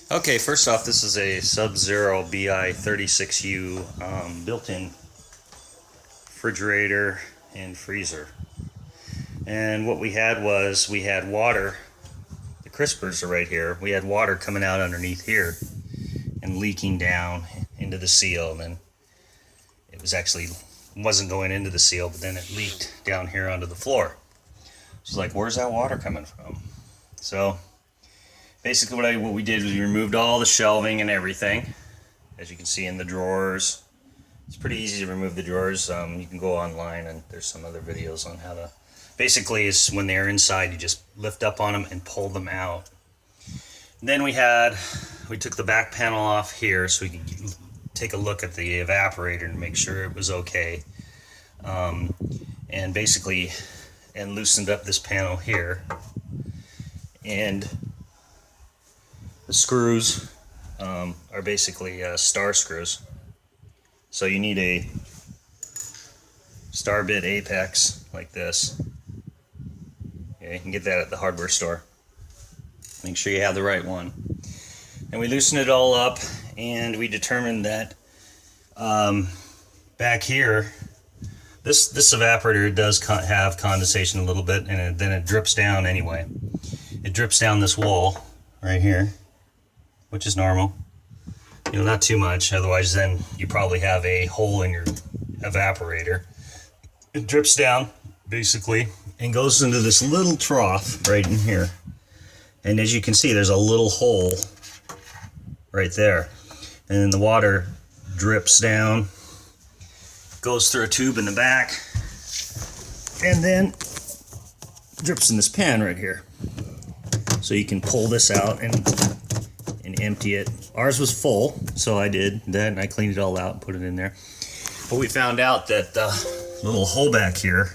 Okay, first off, this is a Sub-Zero BI36U built-in refrigerator and freezer. And what we had was we had water. The crispers are right here. We had water coming out underneath here and leaking down into the seal. And then it wasn't going into the seal, but then it leaked down here onto the floor. So like, where's that water coming from? So basically what we did was we removed all the shelving and everything, as you can see in the drawers. It's pretty easy to remove the drawers. You can go online and there's some other videos on how to. Basically, is when they're inside, you just lift up on them and pull them out. Then we took the back panel off here so we could take a look at the evaporator and make sure it was okay. And basically, loosened up this panel here. And the screws are basically star screws. So you need a star bit apex like this. Okay, you can get that at the hardware store. Make sure you have the right one. And we loosened it all up, and we determined that back here, this evaporator does have condensation a little bit, and then it drips down anyway. It drips down this wall right here, which is normal. You know, not too much, otherwise then you probably have a hole in your evaporator. It drips down, basically, and goes into this little trough right in here. And as you can see, there's a little hole right there. And then the water drips down, goes through a tube in the back, and then drips in this pan right here. So you can pull this out and empty it. Ours was full, so I did that, and I cleaned it all out and put it in there. But we found out that the little hole back here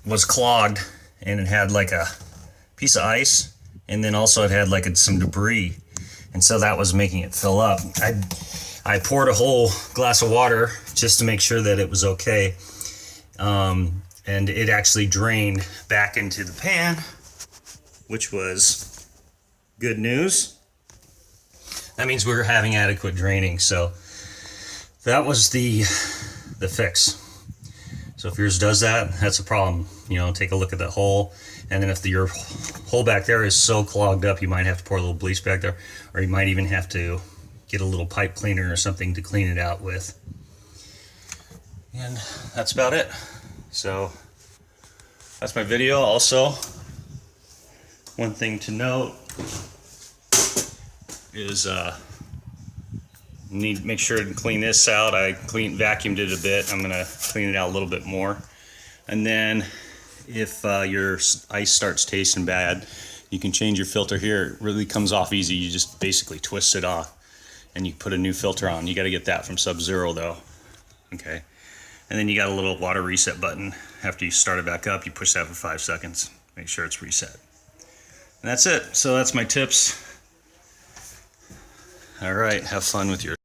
was clogged, and it had like a piece of ice, and then also it had like some debris, and so that was making it fill up. I poured a whole glass of water just to make sure that it was okay, and it actually drained back into the pan, which was good news. That means we were having adequate draining, so that was the fix. So if yours does that, that's a problem. You know, take a look at that hole, and then if your hole back there is so clogged up, you might have to pour a little bleach back there, or you might even have to get a little pipe cleaner or something to clean it out with. And that's about it. So that's my video. Also, one thing to note is make sure to clean this out. I vacuumed it a bit. I'm gonna clean it out a little bit more. And then if your ice starts tasting bad, you can change your filter here. It really comes off easy. You just basically twist it off and you put a new filter on. You got to get that from Sub-Zero though. Okay. And then you got a little water reset button. After you start it back up, you push that for 5 seconds. Make sure it's reset. And that's it. So that's my tips. All right, have fun with your